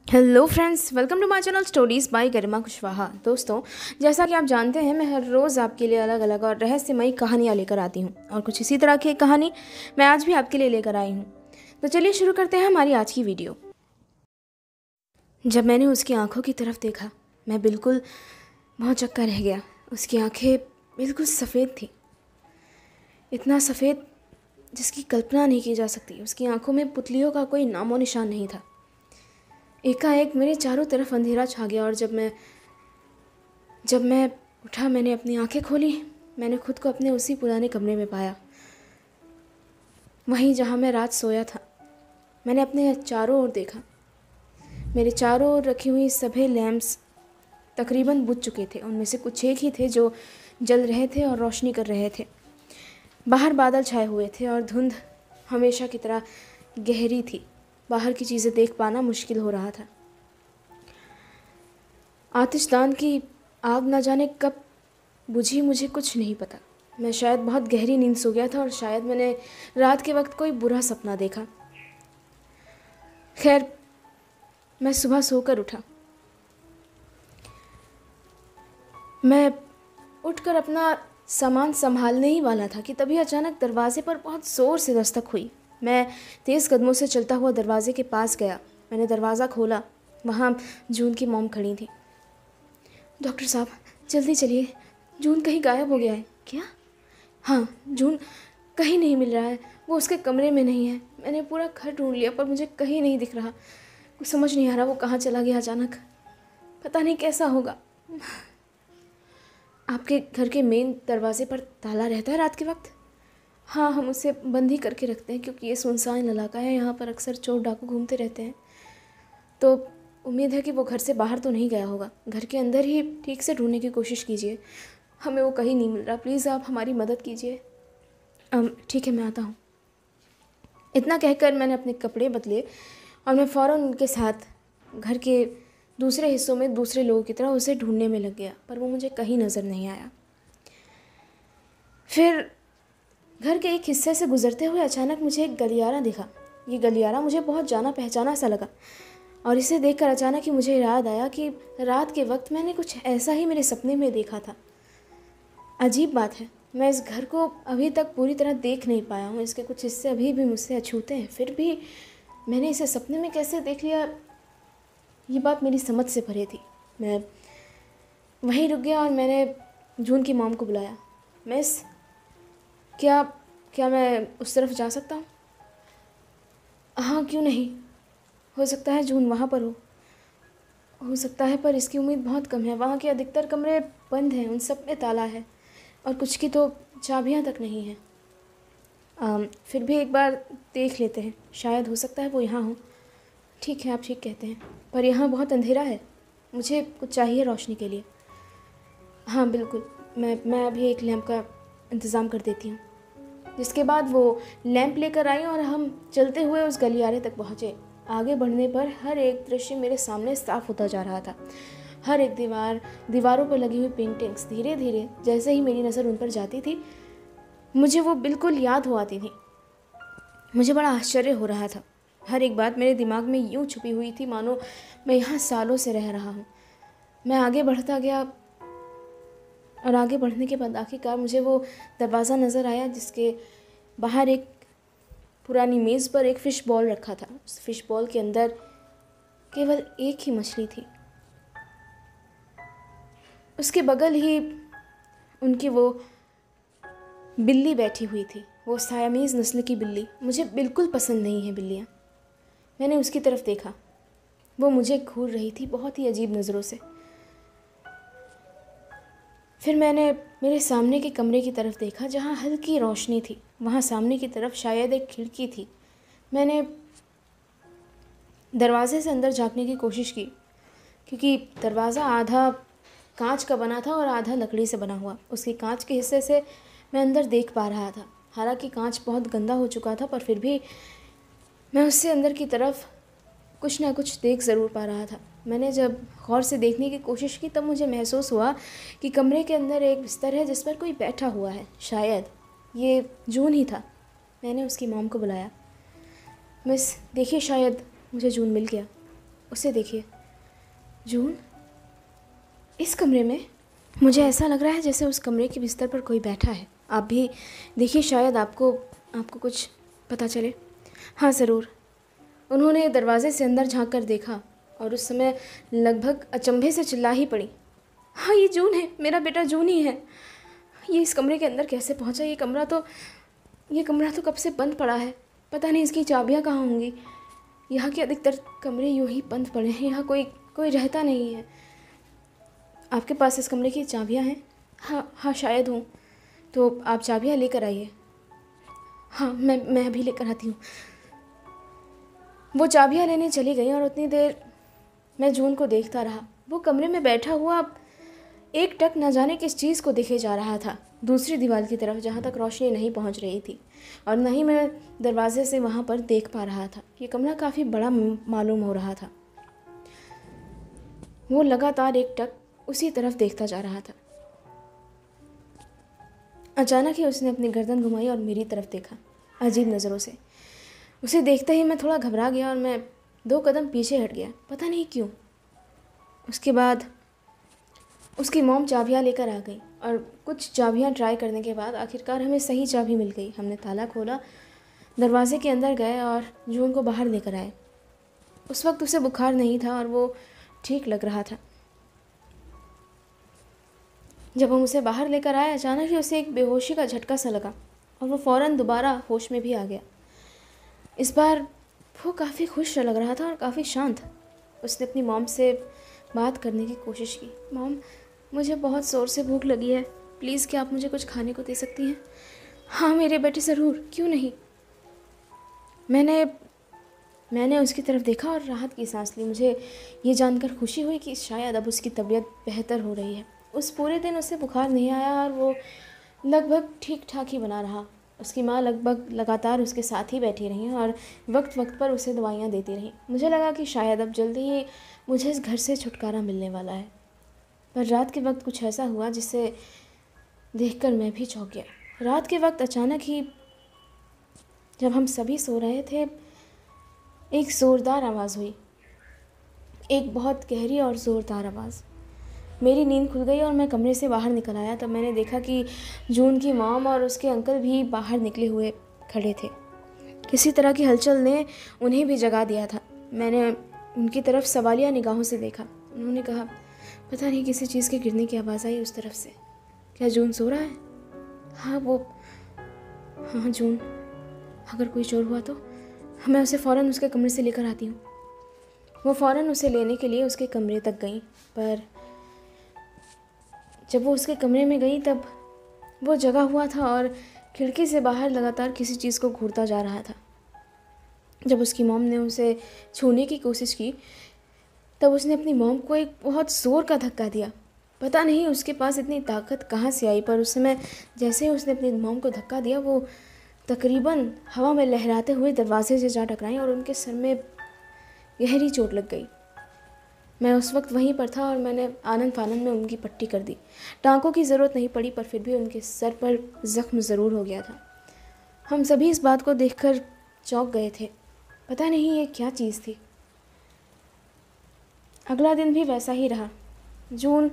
Hello friends, welcome to my channel stories by Garima Kushwaha. दोस्तों, जैसा कि आप जानते हैं, मैं हर रोज़ आपके लिए अलग अलग और रहस्यमयी कहानियाँ लेकर आती हूँ और कुछ इसी तरह की एक कहानी मैं आज भी आपके लिए लेकर आई हूँ। तो चलिए शुरू करते हैं हमारी आज की वीडियो। जब मैंने उसकी आंखों की तरफ देखा, मैं बिल्कुल भौंचक्का रह गया। उसकी आंखें बिल्कुल सफ़ेद थी, इतना सफ़ेद जिसकी कल्पना नहीं की जा सकती। उसकी आंखों में पुतलियों का कोई नामो निशान नहीं था। एकाएक मेरे चारों तरफ अंधेरा छा गया और जब मैं उठा, मैंने अपनी आंखें खोली। मैंने खुद को अपने उसी पुराने कमरे में पाया, वहीं जहाँ मैं रात सोया था। मैंने अपने चारों ओर देखा। मेरे चारों ओर रखी हुई सभी लैंप्स तकरीबन बुझ चुके थे। उनमें से कुछ एक ही थे जो जल रहे थे और रोशनी कर रहे थे। बाहर बादल छाए हुए थे और धुंध हमेशा की तरह गहरी थी। बाहर की चीज़ें देख पाना मुश्किल हो रहा था। आतिशदान की आग न जाने कब बुझी, मुझे कुछ नहीं पता। मैं शायद बहुत गहरी नींद सो गया था और शायद मैंने रात के वक्त कोई बुरा सपना देखा। खैर, मैं सुबह सोकर उठा। मैं उठकर अपना सामान संभालने ही वाला था कि तभी अचानक दरवाजे पर बहुत ज़ोर से दस्तक हुई। मैं तेज़ कदमों से चलता हुआ दरवाजे के पास गया। मैंने दरवाज़ा खोला। वहाँ जून की मॉम खड़ी थी। डॉक्टर साहब, जल्दी चलिए, जून कहीं गायब हो गया है। क्या? हाँ, जून कहीं नहीं मिल रहा है। वो उसके कमरे में नहीं है। मैंने पूरा घर ढूंढ लिया पर मुझे कहीं नहीं दिख रहा। कुछ समझ नहीं आ रहा वो कहाँ चला गया अचानक। पता नहीं कैसा होगा। आपके घर के मेन दरवाजे पर ताला रहता है रात के वक्त? हाँ, हम उसे बंद ही करके रखते हैं क्योंकि ये सुनसान इलाका है। यहाँ पर अक्सर चोर डाकू घूमते रहते हैं। तो उम्मीद है कि वो घर से बाहर तो नहीं गया होगा। घर के अंदर ही ठीक से ढूंढने की कोशिश कीजिए। हमें वो कहीं नहीं मिल रहा। प्लीज़ आप हमारी मदद कीजिए। ठीक है, मैं आता हूँ। इतना कहकर मैंने अपने कपड़े बदले और मैं फ़ौरन उनके साथ घर के दूसरे हिस्सों में दूसरे लोगों की तरह उसे ढूंढने में लग गया, पर वो मुझे कहीं नज़र नहीं आया। फिर घर के एक हिस्से से गुजरते हुए अचानक मुझे एक गलियारा दिखा। ये गलियारा मुझे बहुत जाना पहचाना सा लगा और इसे देखकर अचानक ही मुझे याद आया कि रात के वक्त मैंने कुछ ऐसा ही मेरे सपने में देखा था। अजीब बात है, मैं इस घर को अभी तक पूरी तरह देख नहीं पाया हूँ। इसके कुछ हिस्से अभी भी मुझसे अछूते हैं, फिर भी मैंने इसे सपने में कैसे देख लिया, ये बात मेरी समझ से परे थी। मैं वहीं रुक गया और मैंने जून की मॉम को बुलाया। मिस, क्या क्या मैं उस तरफ जा सकता हूँ? हाँ, क्यों नहीं। हो सकता है जून वहाँ पर हो सकता है, पर इसकी उम्मीद बहुत कम है। वहाँ के अधिकतर कमरे बंद हैं, उन सब में ताला है और कुछ की तो चाबियाँ तक नहीं हैं। फिर भी एक बार देख लेते हैं, शायद हो सकता है वो यहाँ हो। ठीक है, आप ठीक कहते हैं, पर यहाँ बहुत अंधेरा है। मुझे कुछ चाहिए रोशनी के लिए। हाँ बिल्कुल, मैं अभी एक लैंप का इंतज़ाम कर देती हूँ। जिसके बाद वो लैंप लेकर आई और हम चलते हुए उस गलियारे तक पहुँचे। आगे बढ़ने पर हर एक दृश्य मेरे सामने साफ होता जा रहा था। हर एक दीवारों पर लगी हुई पेंटिंग्स धीरे धीरे जैसे ही मेरी नज़र उन पर जाती थी, मुझे वो बिल्कुल याद हो आती थी। मुझे बड़ा आश्चर्य हो रहा था। हर एक बात मेरे दिमाग में यूं छुपी हुई थी मानो मैं यहाँ सालों से रह रहा हूँ। मैं आगे बढ़ता गया और आगे बढ़ने के बाद आखिरकार मुझे वो दरवाज़ा नज़र आया जिसके बाहर एक पुरानी मेज़ पर एक फ़िश बॉल रखा था। उस फ़िश बॉल के अंदर केवल एक ही मछली थी। उसके बगल ही उनकी वो बिल्ली बैठी हुई थी, वो सायामीज़ नस्ल की बिल्ली। मुझे बिल्कुल पसंद नहीं है बिल्लियाँ। मैंने उसकी तरफ देखा, वो मुझे घूर रही थी बहुत ही अजीब नज़रों से। फिर मैंने मेरे सामने के कमरे की तरफ देखा जहाँ हल्की रोशनी थी। वहाँ सामने की तरफ शायद एक खिड़की थी। मैंने दरवाजे से अंदर झांकने की कोशिश की क्योंकि दरवाज़ा आधा कांच का बना था और आधा लकड़ी से बना हुआ। उसके कांच के हिस्से से मैं अंदर देख पा रहा था। हालांकि कांच बहुत गंदा हो चुका था, पर फिर भी मैं उससे अंदर की तरफ कुछ ना कुछ देख ज़रूर पा रहा था। मैंने जब गौर से देखने की कोशिश की तब मुझे महसूस हुआ कि कमरे के अंदर एक बिस्तर है जिस पर कोई बैठा हुआ है। शायद ये जून ही था। मैंने उसकी मॉम को बुलाया। मिस देखिए, शायद मुझे जून मिल गया। उसे देखिए, जून इस कमरे में। मुझे ऐसा लग रहा है जैसे उस कमरे के बिस्तर पर कोई बैठा है। आप भी देखिए, शायद आपको कुछ पता चले। हाँ ज़रूर। उन्होंने दरवाजे से अंदर झांक कर देखा और उस समय लगभग अचंभे से चिल्ला ही पड़ी, हाँ ये जून है, मेरा बेटा जून ही है। ये इस कमरे के अंदर कैसे पहुंचा? ये कमरा तो कब से बंद पड़ा है। पता नहीं इसकी चाबियां कहाँ होंगी। यहाँ के अधिकतर कमरे यूं ही बंद पड़े हैं, यहाँ कोई रहता नहीं है। आपके पास इस कमरे की चाबियां हैं? हाँ शायद हूँ। तो आप चाबियां लेकर आइए। हाँ मैं अभी लेकर आती हूँ। वो चाबियां लेने चली गई और उतनी देर मैं जून को देखता रहा। वो कमरे में बैठा हुआ एक टक न जाने किस चीज़ को देखे जा रहा था, दूसरी दीवार की तरफ जहाँ तक रोशनी नहीं पहुँच रही थी, और न ही मैं दरवाजे से वहाँ पर देख पा रहा था। ये कमरा काफ़ी बड़ा मालूम हो रहा था। वो लगातार एक टक उसी तरफ देखता जा रहा था। अचानक ही उसने अपनी गर्दन घुमाई और मेरी तरफ देखा अजीब नज़रों से। उसे देखते ही मैं थोड़ा घबरा गया और मैं 2 कदम पीछे हट गया, पता नहीं क्यों। उसके बाद उसकी मॉम चाबियां लेकर आ गई और कुछ चाबियां ट्राई करने के बाद आखिरकार हमें सही चाबी मिल गई। हमने ताला खोला, दरवाजे के अंदर गए और जून को बाहर लेकर आए। उस वक्त उसे बुखार नहीं था और वो ठीक लग रहा था। जब हम उसे बाहर लेकर आए, अचानक ही उसे एक बेहोशी का झटका सा लगा और वो फ़ौरन दोबारा होश में भी आ गया। इस बार वो काफ़ी खुश लग रहा था और काफ़ी शांत। उसने अपनी मॉम से बात करने की कोशिश की। मॉम, मुझे बहुत ज़ोर से भूख लगी है, प्लीज़ क्या आप मुझे कुछ खाने को दे सकती हैं? हाँ मेरे बेटे ज़रूर, क्यों नहीं। मैंने उसकी तरफ देखा और राहत की सांस ली। मुझे ये जानकर खुशी हुई कि शायद अब उसकी तबीयत बेहतर हो रही है। उस पूरे दिन उसे बुखार नहीं आया और वो लगभग ठीक ठाक ही बना रहा। उसकी माँ लगभग लगातार उसके साथ ही बैठी रही और वक्त वक्त पर उसे दवाइयाँ देती रहीं। मुझे लगा कि शायद अब जल्दी ही मुझे इस घर से छुटकारा मिलने वाला है। पर रात के वक्त कुछ ऐसा हुआ जिसे देखकर मैं भी चौंक गया। रात के वक्त अचानक ही जब हम सभी सो रहे थे, एक ज़ोरदार आवाज़ हुई, एक बहुत गहरी और ज़ोरदार आवाज़। मेरी नींद खुल गई और मैं कमरे से बाहर निकल आया। तब मैंने देखा कि जून की मॉम और उसके अंकल भी बाहर निकले हुए खड़े थे। किसी तरह की हलचल ने उन्हें भी जगा दिया था। मैंने उनकी तरफ सवालिया निगाहों से देखा। उन्होंने कहा, पता नहीं किसी चीज़ के गिरने की आवाज़ आई उस तरफ से। क्या जून सो रहा है? हाँ जून, अगर कोई चोर हुआ तो मैं उसे फ़ौरन उसके कमरे से लेकर आती हूँ। वो फ़ौरन उसे लेने के लिए उसके कमरे तक गई, पर जब वो उसके कमरे में गई तब वो जगा हुआ था और खिड़की से बाहर लगातार किसी चीज़ को घूरता जा रहा था। जब उसकी मॉम ने उसे छूने की कोशिश की तब उसने अपनी मॉम को एक बहुत ज़ोर का धक्का दिया। पता नहीं उसके पास इतनी ताकत कहाँ से आई, पर उस समय जैसे ही उसने अपनी मॉम को धक्का दिया, वो तकरीबन हवा में लहराते हुए दरवाजे से जा टकराई और उनके सर में गहरी चोट लग गई। मैं उस वक्त वहीं पर था और मैंने आनन फानन में उनकी पट्टी कर दी। टाँकों की ज़रूरत नहीं पड़ी, पर फिर भी उनके सर पर ज़ख्म ज़रूर हो गया था। हम सभी इस बात को देखकर चौंक गए थे। पता नहीं ये क्या चीज़ थी। अगला दिन भी वैसा ही रहा। जून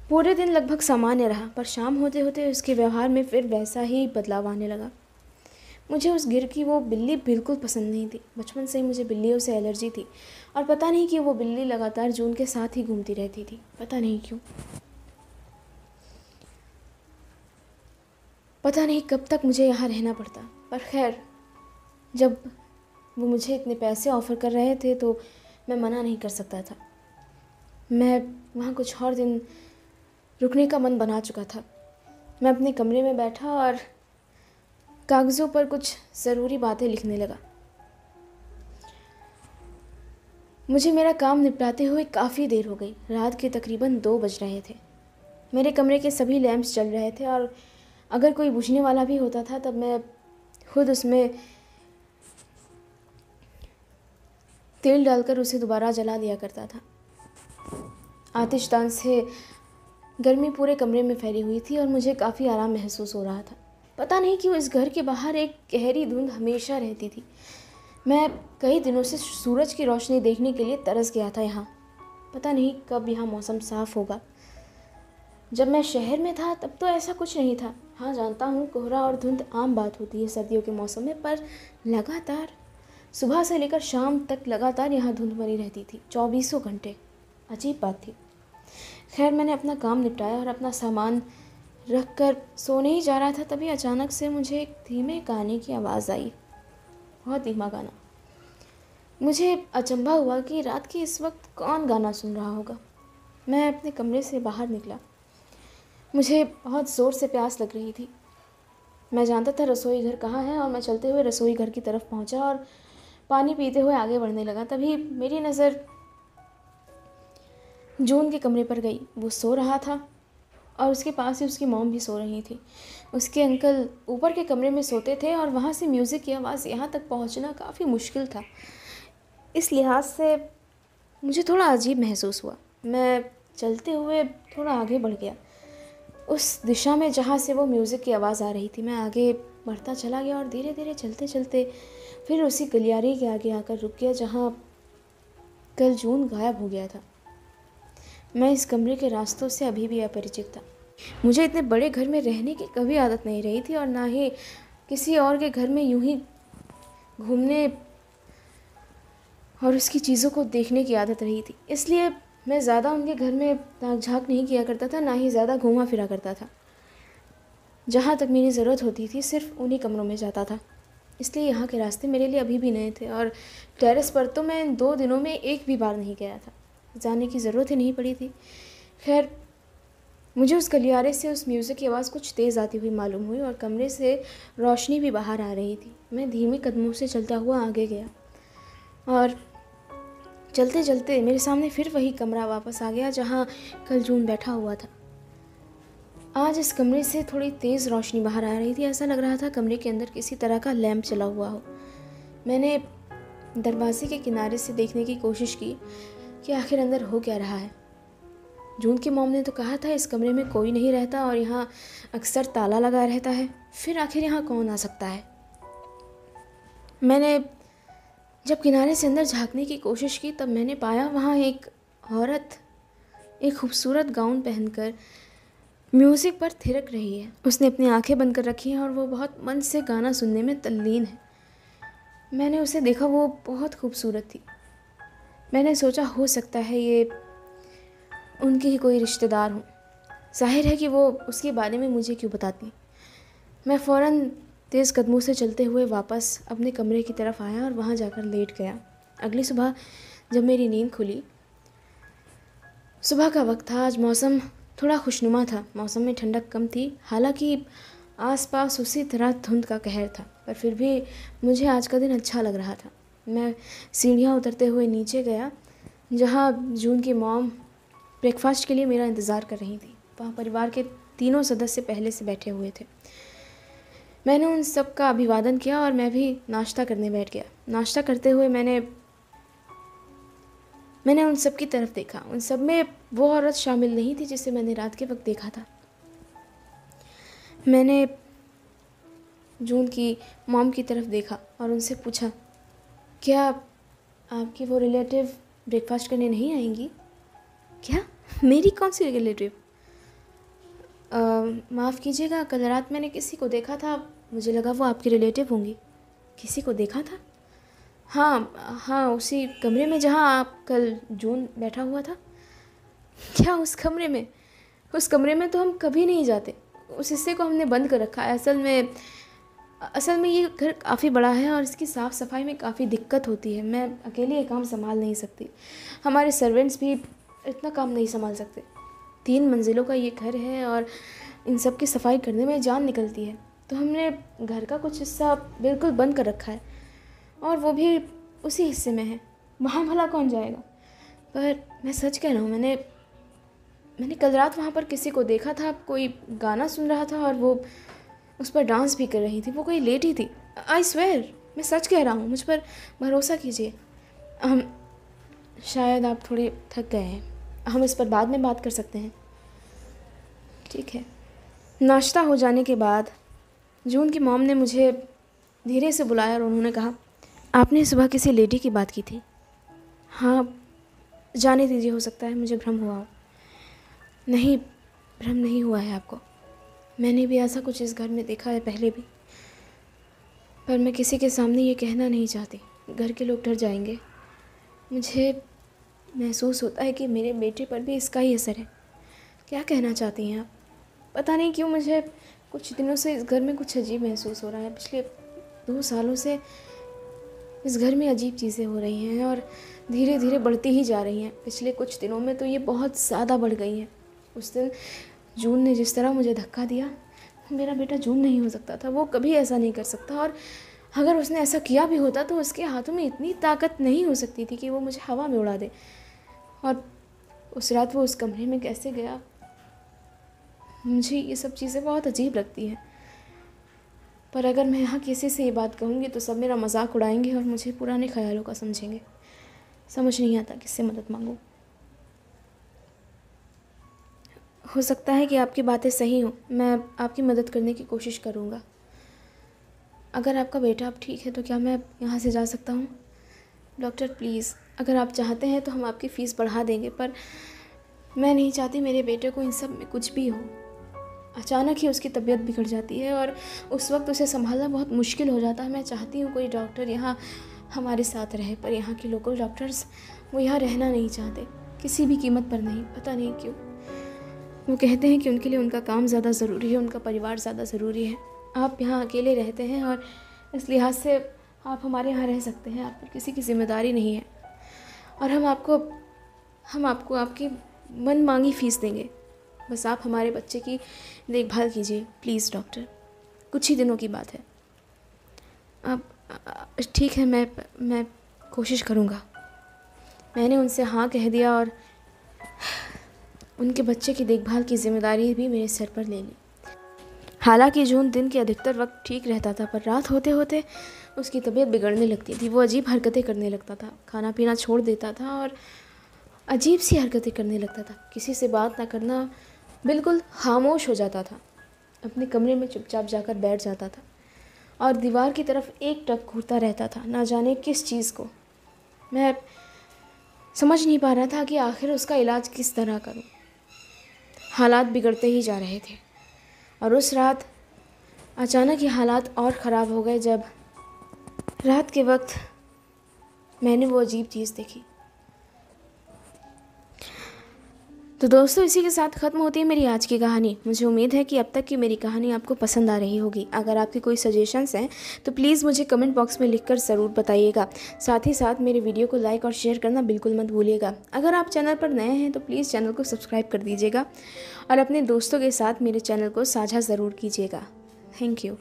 पूरे दिन लगभग सामान्य रहा, पर शाम होते होते उसके व्यवहार में फिर वैसा ही बदलाव आने लगा। मुझे उस गिर की वो बिल्ली बिल्कुल पसंद नहीं थी। बचपन से ही मुझे बिल्लियों से एलर्जी थी और पता नहीं कि वो बिल्ली लगातार जून के साथ ही घूमती रहती थी, पता नहीं क्यों। पता नहीं कब तक मुझे यहाँ रहना पड़ता, पर खैर जब वो मुझे इतने पैसे ऑफ़र कर रहे थे तो मैं मना नहीं कर सकता था। मैं वहाँ कुछ और दिन रुकने का मन बना चुका था। मैं अपने कमरे में बैठा और कागज़ों पर कुछ ज़रूरी बातें लिखने लगा। मुझे मेरा काम निपटाते हुए काफ़ी देर हो गई। रात के तकरीबन 2 बज रहे थे। मेरे कमरे के सभी लैंप्स जल रहे थे और अगर कोई बुझने वाला भी होता था तब मैं खुद उसमें तेल डालकर उसे दोबारा जला दिया करता था। आतिशदान से गर्मी पूरे कमरे में फैली हुई थी और मुझे काफ़ी आराम महसूस हो रहा था। पता नहीं क्यों इस घर के बाहर एक गहरी धुंध हमेशा रहती थी। मैं कई दिनों से सूरज की रोशनी देखने के लिए तरस गया था यहाँ। पता नहीं कब यहाँ मौसम साफ़ होगा। जब मैं शहर में था तब तो ऐसा कुछ नहीं था। हाँ, जानता हूँ कोहरा और धुंध आम बात होती है सर्दियों के मौसम में, पर लगातार सुबह से लेकर शाम तक लगातार यहाँ धुंध बनी रहती थी, 24 घंटे। अजीब बात थी। खैर, मैंने अपना काम निपटाया और अपना सामान रख कर सोने ही जा रहा था, तभी अचानक से मुझे एक धीमे गाने की आवाज़ आई। बहुत धीमा गाना। मुझे अचंभा हुआ कि रात के इस वक्त कौन गाना सुन रहा होगा। मैं अपने कमरे से बाहर निकला। मुझे बहुत ज़ोर से प्यास लग रही थी। मैं जानता था रसोई घर कहाँ है और मैं चलते हुए रसोई घर की तरफ पहुंचा और पानी पीते हुए आगे बढ़ने लगा। तभी मेरी नज़र जून के कमरे पर गई। वो सो रहा था और उसके पास ही उसकी मॉम भी सो रही थी। उसके अंकल ऊपर के कमरे में सोते थे और वहाँ से म्यूज़िक की आवाज़ यहाँ तक पहुँचना काफ़ी मुश्किल था। इस लिहाज से मुझे थोड़ा अजीब महसूस हुआ। मैं चलते हुए थोड़ा आगे बढ़ गया उस दिशा में जहाँ से वो म्यूज़िक की आवाज़ आ रही थी। मैं आगे बढ़ता चला गया और धीरे धीरे चलते चलते फिर उसी गलियारे के आगे आकर रुक गया जहाँ कल जून गायब हो गया था। मैं इस कमरे के रास्तों से अभी भी अपरिचित था। मुझे इतने बड़े घर में रहने की कभी आदत नहीं रही थी और ना ही किसी और के घर में यूं ही घूमने और उसकी चीज़ों को देखने की आदत रही थी। इसलिए मैं ज़्यादा उनके घर में ताक झाँक नहीं किया करता था, ना ही ज़्यादा घूमा फिरा करता था। जहाँ तक मेरी ज़रूरत होती थी सिर्फ उन्हीं कमरों में जाता था। इसलिए यहाँ के रास्ते मेरे लिए अभी भी नए थे और टेरेस पर तो मैं इन 2 दिनों में एक भी बार नहीं गया था। जाने की ज़रूरत ही नहीं पड़ी थी। खैर, मुझे उस गलियारे से उस म्यूज़िक की आवाज़ कुछ तेज़ आती हुई मालूम हुई और कमरे से रोशनी भी बाहर आ रही थी। मैं धीमे कदमों से चलता हुआ आगे गया और चलते चलते मेरे सामने फिर वही कमरा वापस आ गया जहाँ कल जून बैठा हुआ था। आज इस कमरे से थोड़ी तेज़ रोशनी बाहर आ रही थी। ऐसा लग रहा था कमरे के अंदर किसी तरह का लैंप चला हुआ हो। मैंने दरवाजे के किनारे से देखने की कोशिश की कि आखिर अंदर हो क्या रहा है। जून की मॉम ने तो कहा था इस कमरे में कोई नहीं रहता और यहाँ अक्सर ताला लगा रहता है। फिर आखिर यहाँ कौन आ सकता है? मैंने जब किनारे से अंदर झांकने की कोशिश की तब मैंने पाया वहाँ एक औरत एक खूबसूरत गाउन पहनकर म्यूज़िक पर थिरक रही है। उसने अपनी आंखें बंद कर रखी हैं और वो बहुत मन से गाना सुनने में तल्लीन है। मैंने उसे देखा, वो बहुत खूबसूरत थी। मैंने सोचा हो सकता है ये उनकी ही कोई रिश्तेदार हो। जाहिर है कि वो उसके बारे में मुझे क्यों बताती। मैं फ़ौरन तेज़ कदमों से चलते हुए वापस अपने कमरे की तरफ आया और वहाँ जाकर लेट गया। अगली सुबह जब मेरी नींद खुली, सुबह का वक्त था। आज मौसम थोड़ा खुशनुमा था। मौसम में ठंडक कम थी, हालांकि आसपास उसी तरह धुंध का कहर था, पर फिर भी मुझे आज का दिन अच्छा लग रहा था। मैं सीढ़ियाँ उतरते हुए नीचे गया जहाँ जून की मॉम ब्रेकफास्ट के लिए मेरा इंतज़ार कर रही थी। वहाँ परिवार के 3 सदस्य पहले से बैठे हुए थे। मैंने उन सब का अभिवादन किया और मैं भी नाश्ता करने बैठ गया। नाश्ता करते हुए मैंने उन सब की तरफ देखा। उन सब में वो औरत शामिल नहीं थी जिसे मैंने रात के वक्त देखा था। मैंने जून की मॉम की तरफ देखा और उनसे पूछा, क्या आपकी वो रिलेटिव ब्रेकफास्ट करने नहीं आएंगी? क्या? मेरी कौन सी रिलेटिव? माफ़ कीजिएगा, कल रात मैंने किसी को देखा था, मुझे लगा वो आपकी रिलेटिव होंगी। किसी को देखा था? हाँ, उसी कमरे में जहाँ आप कल जून बैठा हुआ था। क्या उस कमरे में? उस कमरे में तो हम कभी नहीं जाते। उस हिस्से को हमने बंद कर रखा है। असल में ये घर काफ़ी बड़ा है और इसकी साफ़ सफाई में काफ़ी दिक्कत होती है। मैं अकेले ये काम संभाल नहीं सकती। हमारे सर्वेंट्स भी इतना काम नहीं संभाल सकते। 3 मंजिलों का ये घर है और इन सब की सफाई करने में जान निकलती है, तो हमने घर का कुछ हिस्सा बिल्कुल बंद कर रखा है और वो भी उसी हिस्से में है। वहाँ भला कौन जाएगा? पर मैं सच कह रहा हूँ, मैंने कल रात वहाँ पर किसी को देखा था। कोई गाना सुन रहा था और वो उस पर डांस भी कर रही थी। वो कोई लेडी थी। आई स्वेयर, मैं सच कह रहा हूँ, मुझ पर भरोसा कीजिए। शायद आप थोड़े थक गए हैं, हम इस पर बाद में बात कर सकते हैं। ठीक है। नाश्ता हो जाने के बाद जून की मॉम ने मुझे धीरे से बुलाया और उन्होंने कहा, आपने सुबह किसी लेडी की बात की थी? हाँ, जाने दीजिए, हो सकता है मुझे भ्रम हुआ हो। नहीं, भ्रम नहीं हुआ है आपको। मैंने भी ऐसा कुछ इस घर में देखा है पहले भी, पर मैं किसी के सामने ये कहना नहीं चाहती। घर के लोग डर जाएंगे। मुझे महसूस होता है कि मेरे बेटे पर भी इसका ही असर है। क्या कहना चाहती हैं आप? पता नहीं क्यों मुझे कुछ दिनों से इस घर में कुछ अजीब महसूस हो रहा है। पिछले 2 सालों से इस घर में अजीब चीज़ें हो रही हैं और धीरे धीरे बढ़ती ही जा रही हैं। पिछले कुछ दिनों में तो ये बहुत ज़्यादा बढ़ गई हैं। उस दिन जून ने जिस तरह मुझे धक्का दिया, मेरा बेटा जून नहीं हो सकता था। वो कभी ऐसा नहीं कर सकता, और अगर उसने ऐसा किया भी होता तो उसके हाथों में इतनी ताकत नहीं हो सकती थी कि वो मुझे हवा में उड़ा दे। और उस रात वो उस कमरे में कैसे गया, मुझे ये सब चीज़ें बहुत अजीब लगती हैं। पर अगर मैं यहाँ किसी से ये बात कहूँगी तो सब मेरा मजाक उड़ाएंगे और मुझे पुराने ख्यालों का समझेंगे। समझ नहीं आता किससे मदद मांगूं। हो सकता है कि आपकी बातें सही हों, मैं आपकी मदद करने की कोशिश करूँगा। अगर आपका बेटा अब ठीक है तो क्या मैं यहाँ से जा सकता हूँ? डॉक्टर प्लीज़, अगर आप चाहते हैं तो हम आपकी फ़ीस बढ़ा देंगे, पर मैं नहीं चाहती मेरे बेटे को इन सब में कुछ भी हो। अचानक ही उसकी तबीयत बिगड़ जाती है और उस वक्त उसे संभालना बहुत मुश्किल हो जाता है। मैं चाहती हूँ कोई डॉक्टर यहाँ हमारे साथ रहे, पर यहाँ के लोकल डॉक्टर्स वो यहाँ रहना नहीं चाहते, किसी भी कीमत पर नहीं। पता नहीं क्यों। वो कहते हैं कि उनके लिए उनका काम ज़्यादा ज़रूरी है, उनका परिवार ज़्यादा ज़रूरी है। आप यहाँ अकेले रहते हैं और इस लिहाज से आप हमारे यहाँ रह सकते हैं। आप पर किसी की जिम्मेदारी नहीं है और हम आपको आपकी मन मांगी फ़ीस देंगे। बस आप हमारे बच्चे की देखभाल कीजिए प्लीज़ डॉक्टर, कुछ ही दिनों की बात है। अब ठीक है, मैं कोशिश करूँगा। मैंने उनसे हाँ कह दिया और उनके बच्चे की देखभाल की जिम्मेदारी भी मेरे सर पर ले ली। हालांकि जून दिन के अधिकतर वक्त ठीक रहता था, पर रात होते होते उसकी तबीयत बिगड़ने लगती थी। वो अजीब हरकतें करने लगता था, खाना पीना छोड़ देता था और अजीब सी हरकतें करने लगता था। किसी से बात ना करना, बिल्कुल खामोश हो जाता था, अपने कमरे में चुपचाप जाकर बैठ जाता था और दीवार की तरफ एक टक घूरता रहता था, ना जाने किस चीज़ को। मैं समझ नहीं पा रहा था कि आखिर उसका इलाज किस तरह करूं। हालात बिगड़ते ही जा रहे थे और उस रात अचानक ही हालात और ख़राब हो गए जब रात के वक्त मैंने वो अजीब चीज़ देखी। तो दोस्तों, इसी के साथ ख़त्म होती है मेरी आज की कहानी। मुझे उम्मीद है कि अब तक की मेरी कहानी आपको पसंद आ रही होगी। अगर आपके कोई सजेशंस हैं तो प्लीज़ मुझे कमेंट बॉक्स में लिखकर ज़रूर बताइएगा। साथ ही साथ मेरे वीडियो को लाइक और शेयर करना बिल्कुल मत भूलिएगा। अगर आप चैनल पर नए हैं तो प्लीज़ चैनल को सब्सक्राइब कर दीजिएगा और अपने दोस्तों के साथ मेरे चैनल को साझा ज़रूर कीजिएगा। Thank you.